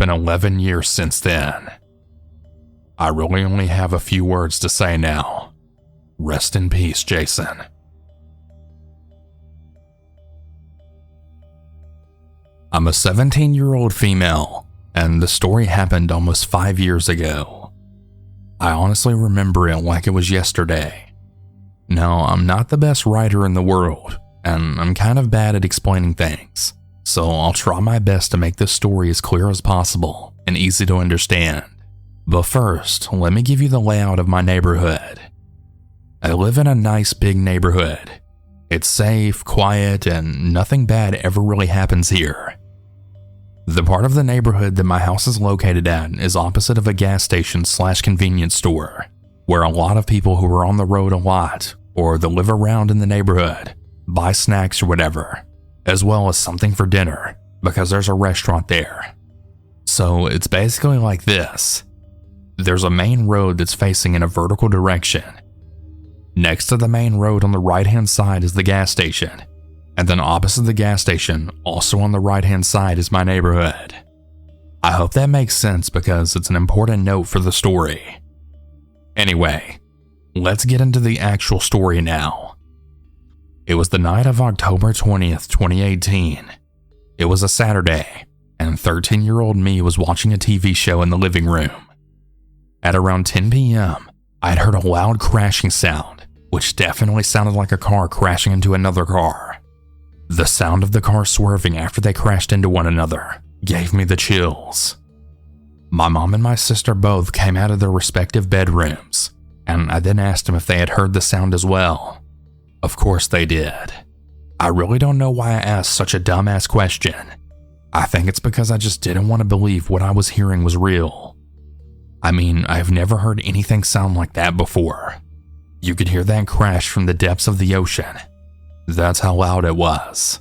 been 11 years since then. I really only have a few words to say now. Rest in peace, Jason. I'm a 17-year-old female, and the story happened almost 5 years ago. I honestly remember it like it was yesterday. Now, I'm not the best writer in the world, and I'm kind of bad at explaining things, so I'll try my best to make this story as clear as possible and easy to understand. But first, let me give you the layout of my neighborhood. I live in a nice big neighborhood. It's safe, quiet, and nothing bad ever really happens here. The part of the neighborhood that my house is located at is opposite of a gas station / convenience store, where a lot of people who are on the road a lot, or that live around in the neighborhood, buy snacks or whatever, as well as something for dinner, because there's a restaurant there. So it's basically like this. There's a main road that's facing in a vertical direction. Next to the main road on the right-hand side is the gas station, and then opposite the gas station, also on the right-hand side, is my neighborhood. I hope that makes sense because it's an important note for the story. Anyway, let's get into the actual story now. It was the night of October 20th, 2018. It was a Saturday, and 13-year-old me was watching a TV show in the living room. At around 10 p.m., I'd heard a loud crashing sound, which definitely sounded like a car crashing into another car. The sound of the car swerving after they crashed into one another gave me the chills. My mom and my sister both came out of their respective bedrooms, and I then asked them if they had heard the sound as well. Of course they did. I really don't know why I asked such a dumbass question. I think it's because I just didn't want to believe what I was hearing was real. I mean, I've never heard anything sound like that before. You could hear that crash from the depths of the ocean. That's how loud it was.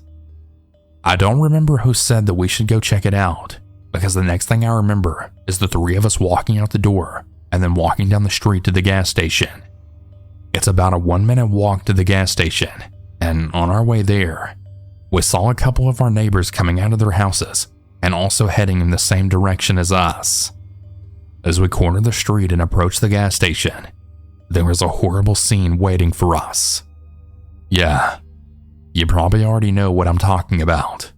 I don't remember who said that we should go check it out, because the next thing I remember is the three of us walking out the door and then walking down the street to the gas station. It's about a 1-minute walk to the gas station, and on our way there, we saw a couple of our neighbors coming out of their houses and also heading in the same direction as us. As we cornered the street and approached the gas station, there was a horrible scene waiting for us. Yeah, you probably already know what I'm talking about.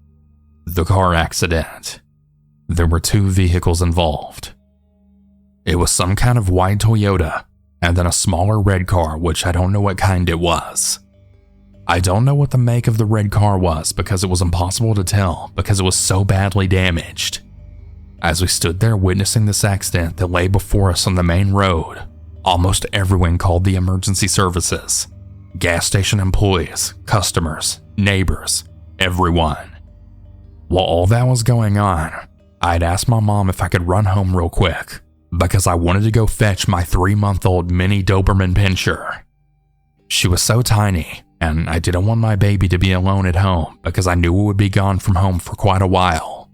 The car accident. There were 2 vehicles involved. It was some kind of white Toyota, and then a smaller red car, which I don't know what kind it was. I don't know what the make of the red car was because it was impossible to tell because it was so badly damaged. As we stood there witnessing this accident that lay before us on the main road, almost everyone called the emergency services. Gas station employees, customers, neighbors, everyone. While all that was going on, I'd asked my mom if I could run home real quick because I wanted to go fetch my 3-month-old mini Doberman Pinscher. She was so tiny, and I didn't want my baby to be alone at home because I knew it would be gone from home for quite a while.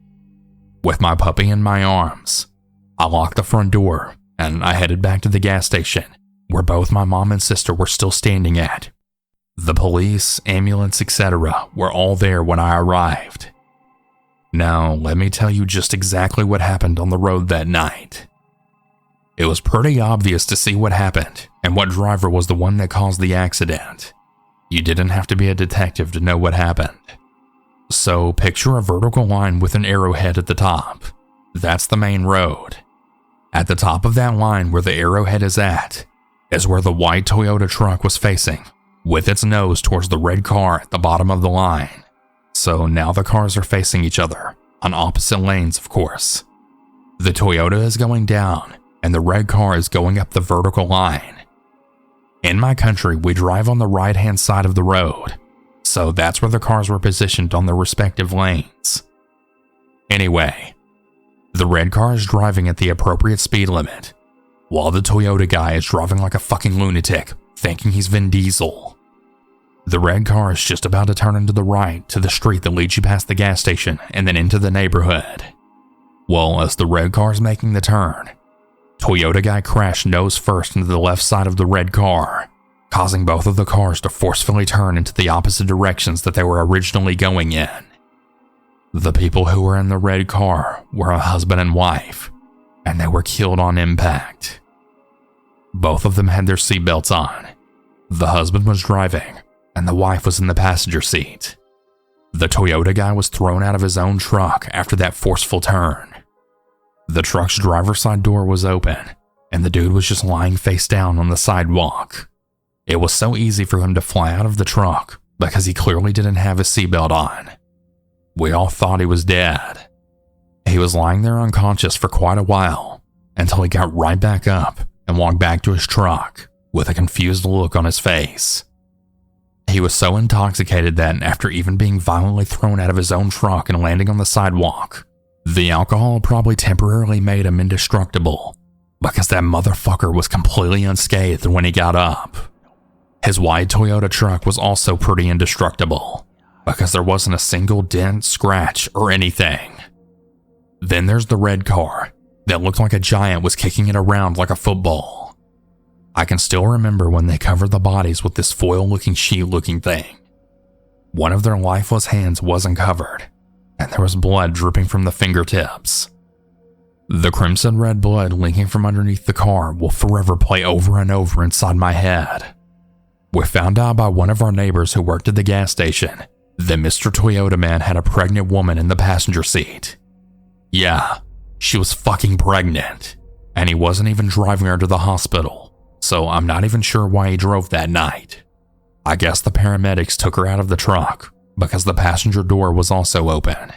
With my puppy in my arms, I locked the front door and I headed back to the gas station where both my mom and sister were still standing at. The police, ambulance, etc. were all there when I arrived. Now, let me tell you just exactly what happened on the road that night. It was pretty obvious to see what happened and what driver was the one that caused the accident. You didn't have to be a detective to know what happened. So picture a vertical line with an arrowhead at the top. That's the main road. At the top of that line where the arrowhead is at, is where the white Toyota truck was facing, with its nose towards the red car at the bottom of the line. So now the cars are facing each other, on opposite lanes of course. The Toyota is going down, and the red car is going up the vertical line. In my country, we drive on the right-hand side of the road, so that's where the cars were positioned on their respective lanes. Anyway, the red car is driving at the appropriate speed limit, while the Toyota guy is driving like a fucking lunatic, thinking he's Vin Diesel. The red car is just about to turn into the right to the street that leads you past the gas station and then into the neighborhood. Well, as the red car is making the turn, Toyota guy crashed nose first into the left side of the red car, causing both of the cars to forcefully turn into the opposite directions that they were originally going in. The people who were in the red car were a husband and wife, and they were killed on impact. Both of them had their seatbelts on. The husband was driving, and the wife was in the passenger seat. The Toyota guy was thrown out of his own truck after that forceful turn. The truck's driver's side door was open, and the dude was just lying face down on the sidewalk. It was so easy for him to fly out of the truck because he clearly didn't have his seatbelt on. We all thought he was dead. He was lying there unconscious for quite a while until he got right back up and walked back to his truck with a confused look on his face. He was so intoxicated that after even being violently thrown out of his own truck and landing on the sidewalk, the alcohol probably temporarily made him indestructible because that motherfucker was completely unscathed when he got up. His white Toyota truck was also pretty indestructible because there wasn't a single dent, scratch, or anything. Then there's the red car that looked like a giant was kicking it around like a football. I can still remember when they covered the bodies with this foil-looking sheet-looking thing. One of their lifeless hands wasn't covered, and there was blood dripping from the fingertips. The crimson red blood leaking from underneath the car will forever play over and over inside my head. We found out by one of our neighbors who worked at the gas station that Mr. Toyota Man had a pregnant woman in the passenger seat. Yeah, she was fucking pregnant, and he wasn't even driving her to the hospital, so I'm not even sure why he drove that night. I guess the paramedics took her out of the truck because the passenger door was also open.